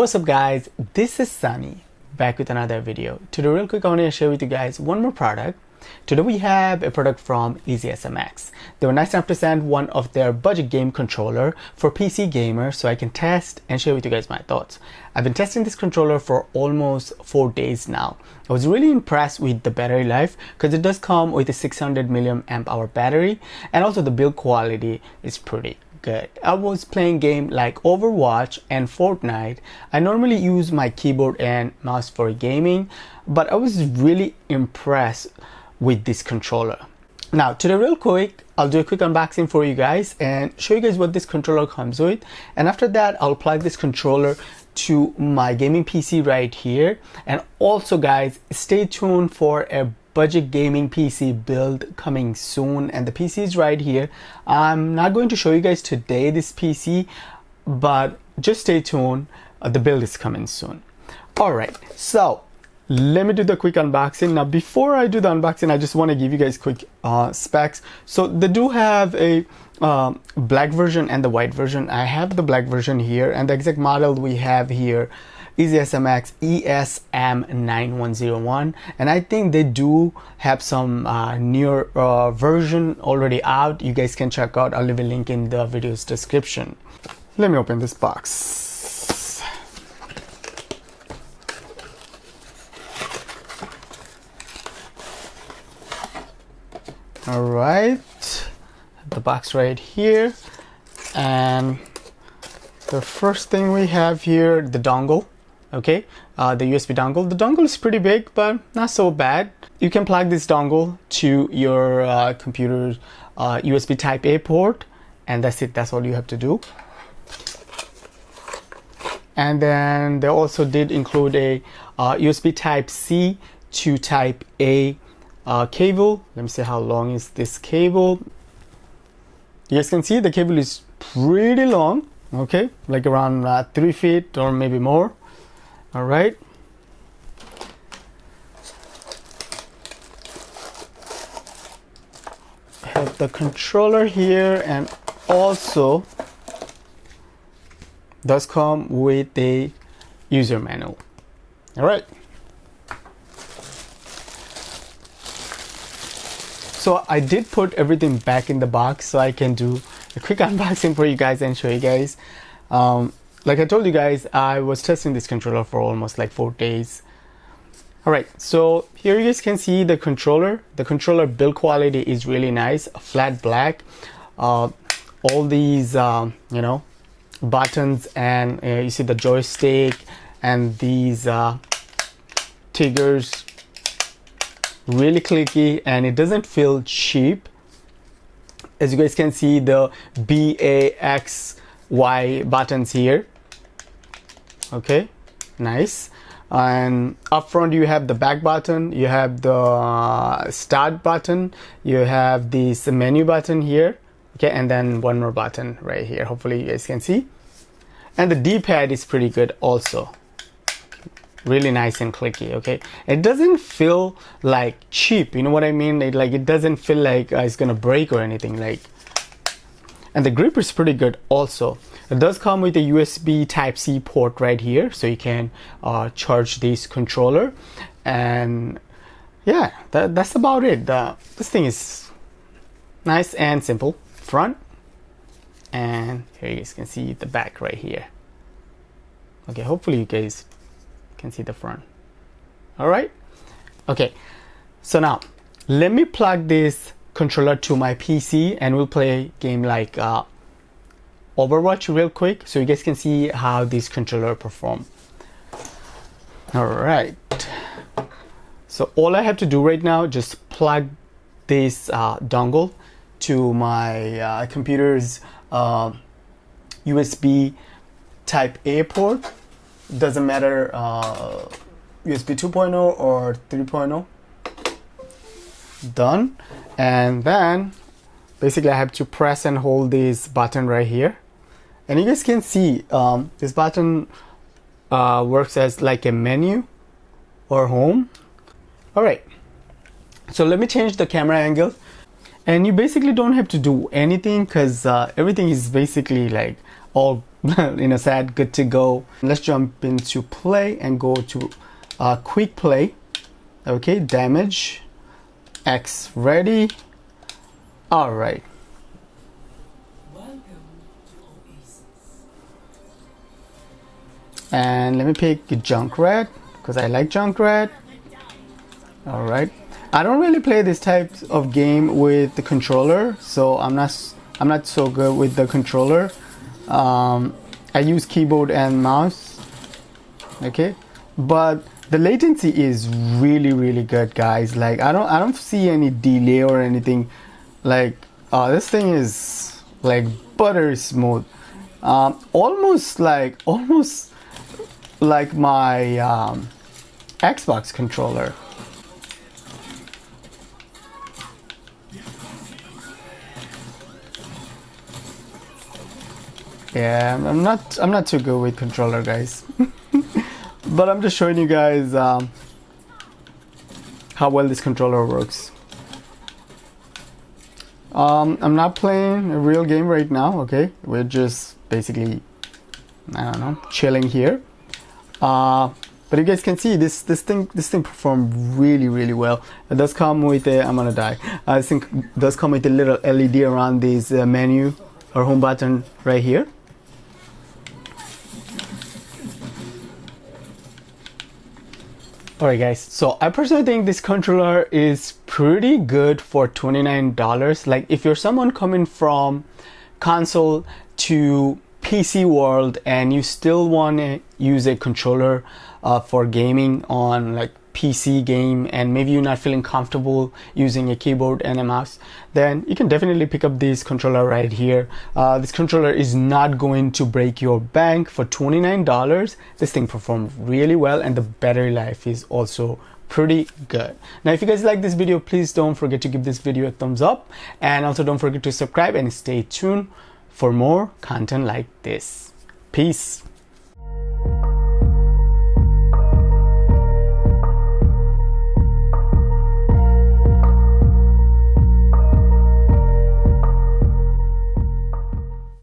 What's up guys, this is Sunny back with another video. Today real quick I want to share with you guys one more product. Today we have a product from EasySMX. They were nice enough to send one of their budget game controller for PC gamers so I can test and share with you guys my thoughts. I've been testing this controller for almost 4 days now. I was really impressed with the battery life because it does come with a 600 mAh battery, and also the build quality is pretty good. I was playing game like Overwatch and Fortnite. I normally use my keyboard and mouse for gaming, but I was really impressed with this controller. Now today real quick I'll do a quick unboxing for you guys and show you guys what this controller comes with, and after that I'll plug this controller to my gaming PC right here. And also guys, stay tuned for a budget gaming PC build coming soon, and the PC is right here. I'm not going to show you guys today this PC, but just stay tuned, the build is coming soon. All right, so let me do the quick unboxing. Now before I do the unboxing, I just want to give you guys quick specs. So they do have a black version and the white version. I have the black version here, and the exact model we have here, EasySMX ESM 9101, and I think they do have some newer version already out. You guys can check out. I'll leave a link in the video's description. Let me open this box. All right, the box right here, and the first thing we have here, the dongle. Okay, the USB dongle. The dongle is pretty big, but not so bad. You can plug this dongle to your computer's USB type A port, and that's it. That's all you have to do. And then they also did include a USB type C to type A cable. Let me see how long is this cable. You guys can see the cable is pretty long. Okay, like around 3 feet or maybe more. All right, I have the controller here, and also does come with a user manual. All right, so I did put everything back in the box so I can do a quick unboxing for you guys and show you guys. Like I told you guys, I was testing this controller for almost like 4 days. All right, so here you guys can see the controller. The controller build quality is really nice, flat black. All these, you know, buttons, and you see the joystick and these triggers, really clicky, and it doesn't feel cheap. As you guys can see, the B, A, X, Y buttons here. Okay, nice. And up front you have the back button, you have the start button, you have this menu button here. Okay, and then one more button right here. Hopefully you guys can see. And the D-pad is pretty good also. Really nice and clicky. Okay, it doesn't feel like cheap, you know what I mean? It doesn't feel like it's gonna break or anything. And the grip is pretty good also. It does come with a USB type C port right here, so you can charge this controller. And yeah, that's about it. This thing is nice and simple. Front, and here you guys can see the back right here. Okay, hopefully you guys can see the front. All right, okay, so now let me plug this controller to my PC and we'll play a game like Overwatch real quick so you guys can see how this controller perform. All right, so all I have to do right now, just plug this dongle to my computer's USB type A port. Doesn't matter, USB 2.0 or 3.0. Done. And then basically I have to press and hold this button right here, and you guys can see this button works as like a menu or home. All right, so let me change the camera angle. And you basically don't have to do anything because everything is basically like all set, good to go. Let's jump into play and go to quick play. Okay, damage, X ready. All right. And let me pick Junkrat because I like Junkrat. All right. I don't really play this type of game with the controller, so I'm not so good with the controller. I use keyboard and mouse. Okay, but the latency is really good, guys. Like I don't see any delay or anything. Like this thing is like butter smooth, almost like my Xbox controller. Yeah, I'm not too good with controller, guys. But I'm just showing you guys how well this controller works. I'm not playing a real game right now. Okay, we're just basically, I don't know, chilling here. But you guys can see this thing performed really well. It does come with a, I'm gonna die. I think it does come with a little LED around this menu or home button right here. Alright guys, so I personally think this controller is pretty good for $29. Like if you're someone coming from console to PC world and you still want to use a controller for gaming on like PC game, and maybe you're not feeling comfortable using a keyboard and a mouse, then you can definitely pick up this controller right here. This controller is not going to break your bank. For $29, this thing performed really well, and the battery life is also pretty good. Now if you guys like this video, please don't forget to give this video a thumbs up, and also don't forget to subscribe and stay tuned for more content like this. Peace.